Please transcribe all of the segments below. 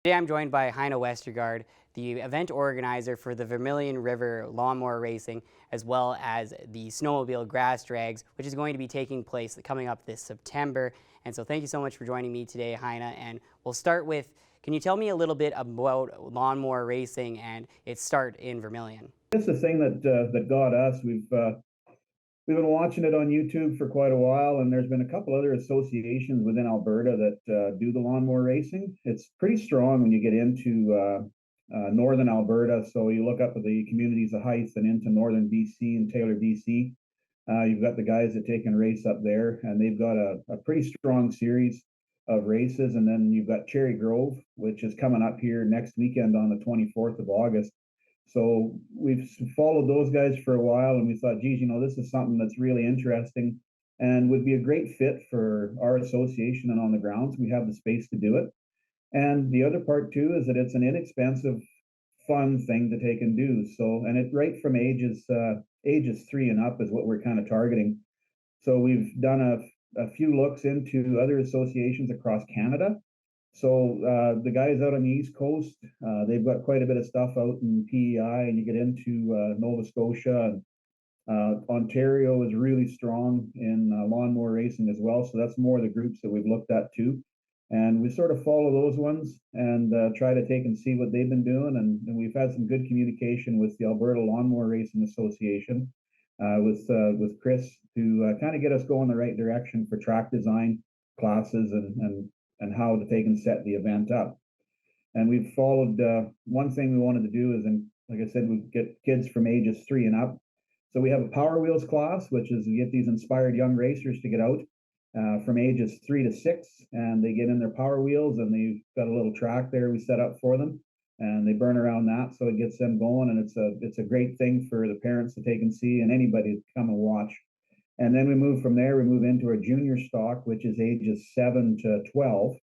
Today I'm joined by Heine Westergaard, the event organizer for the Vermilion River lawnmower racing, as well as the Snowmobile grass drags, which is going to be taking place coming up this September. And so thank you so much for joining me today, Heine. And we'll start with, can you tell me a little bit about lawnmower racing and its start in Vermilion? It's the thing that got us. We've been watching it on YouTube for quite a while, and there's been a couple other associations within Alberta that do the lawnmower racing. It's pretty strong when you get into northern Alberta. So you look up at the communities of Heights and into northern BC and Taylor, BC. You've got the guys that take and race up there, and they've got a pretty strong series of races. And then you've got Cherry Grove, which is coming up here next weekend on the 24th of August. So we've followed those guys for a while, and we thought, geez, this is something that's really interesting and would be a great fit for our association and on the grounds. We have the space to do it. And the other part too is that it's an inexpensive, fun thing to take and do. So, and it right from ages 3 and up is what we're kind of targeting. So we've done a few looks into other associations across Canada. So the guys out on the East Coast, they've got quite a bit of stuff out in PEI, and you get into Nova Scotia. And Ontario is really strong in lawnmower racing as well. So that's more the groups that we've looked at too. And we sort of follow those ones and try to take and see what they've been doing. And we've had some good communication with the Alberta Lawnmower Racing Association, with Chris, to kind of get us going the right direction for track design classes and how to take and set the event up. And we've followed one thing we wanted to do is, and like I said, we get kids from ages 3 and up. So we have a Power Wheels class, which is we get these inspired young racers to get out from ages 3 to 6, and they get in their Power Wheels, and they've got a little track there we set up for them, and they burn around that, so it gets them going, and it's a great thing for the parents to take and see, and anybody to come and watch. And then we move from there, we move into our junior stock, which is ages 7 to 12.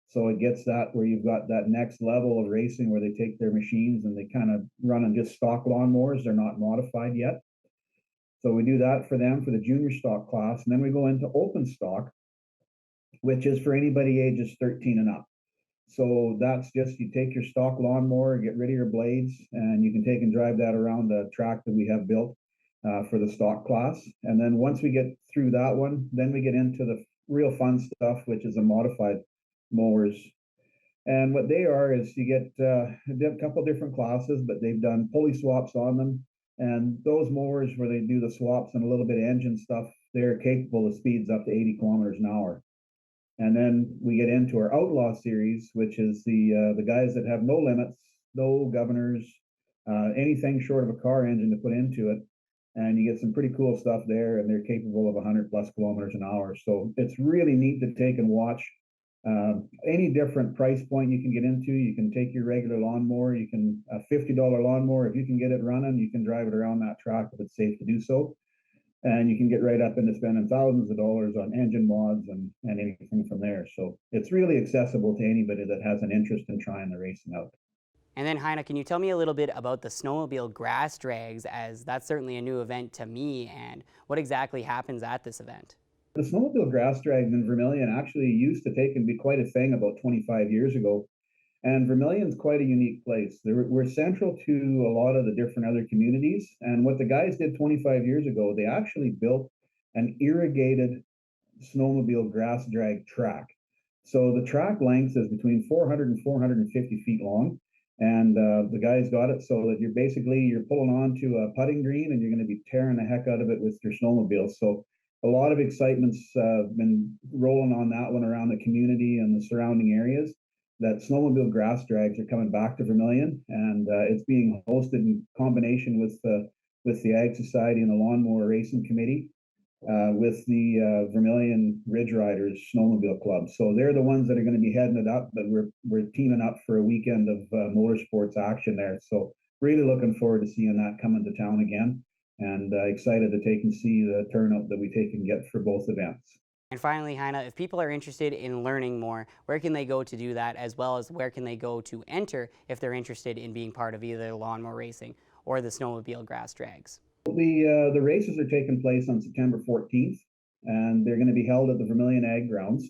So it gets that where you've got that next level of racing where they take their machines and they kind of run on just stock lawnmowers. They're not modified yet. So we do that for them for the junior stock class. And then we go into open stock, which is for anybody ages 13 and up. So that's just, you take your stock lawnmower, get rid of your blades, and you can take and drive that around the track that we have built for the stock class. And then once we get through that one, then we get into the real fun stuff, which is a modified mowers. And what they are is you get a couple different classes, but they've done pulley swaps on them. And those mowers where they do the swaps and a little bit of engine stuff, they're capable of speeds up to 80 kilometers an hour. And then we get into our Outlaw series, which is the guys that have no limits, no governors, anything short of a car engine to put into it. And you get some pretty cool stuff there, and they're capable of 100 plus kilometers an hour. So it's really neat to take and watch. Any different price point you can get into. You can take your regular lawnmower, you can a $50 lawnmower, if you can get it running, you can drive it around that track if it's safe to do so. And you can get right up into spending thousands of dollars on engine mods and anything from there. So it's really accessible to anybody that has an interest in trying the racing out. And then, Heine, can you tell me a little bit about the Snowmobile grass drags, as that's certainly a new event to me, and what exactly happens at this event? The snowmobile grass drag in Vermilion actually used to take and be quite a thing about 25 years ago. And Vermilion's quite a unique place. We're central to a lot of the different other communities. And what the guys did 25 years ago, they actually built an irrigated snowmobile grass drag track. So the track length is between 400 and 450 feet long. And the guys got it so that you're pulling onto a putting green and you're going to be tearing the heck out of it with your snowmobile. So a lot of excitement's been rolling on that one around the community and the surrounding areas. That snowmobile grass drags are coming back to Vermilion, and it's being hosted in combination with the Ag Society and the Lawnmower Racing Committee, with the Vermilion Ridge Riders Snowmobile Club. So they're the ones that are going to be heading it up, but we're teaming up for a weekend of motorsports action there. So really looking forward to seeing that coming to town again, and excited to take and see the turnout that we take and get for both events. And finally, Heine, if people are interested in learning more, where can they go to do that, as well as where can they go to enter if they're interested in being part of either lawnmower racing or the snowmobile grass drags? The races are taking place on September 14th, and they're going to be held at the Vermilion Ag grounds.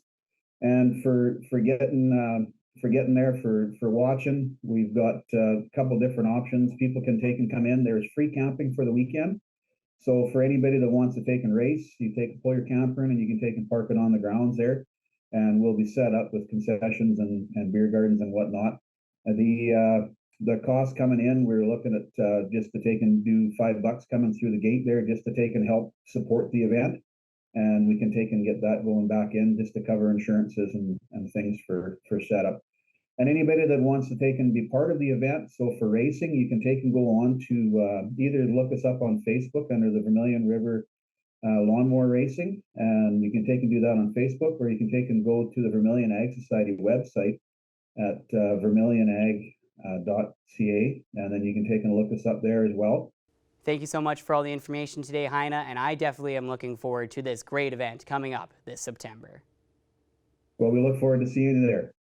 And for getting for getting there, for watching. We've got a couple different options. People can take and come in. There's free camping for the weekend. So for anybody that wants to take and race, you pull your camper in and you can take and park it on the grounds there. And we'll be set up with concessions and beer gardens and whatnot. The cost coming in, we're looking at just to take and do $5 coming through the gate there, just to take and help support the event. And we can take and get that going back in just to cover insurances and things for setup. And anybody that wants to take and be part of the event, so for racing, you can take and go on to either look us up on Facebook under the Vermilion River Lawnmower Racing, and you can take and do that on Facebook, or you can take and go to the Vermilion Ag Society website at vermilionag.ca, and then you can take and look us up there as well. Thank you so much for all the information today, Heine, and I definitely am looking forward to this great event coming up this September. Well, we look forward to seeing you there.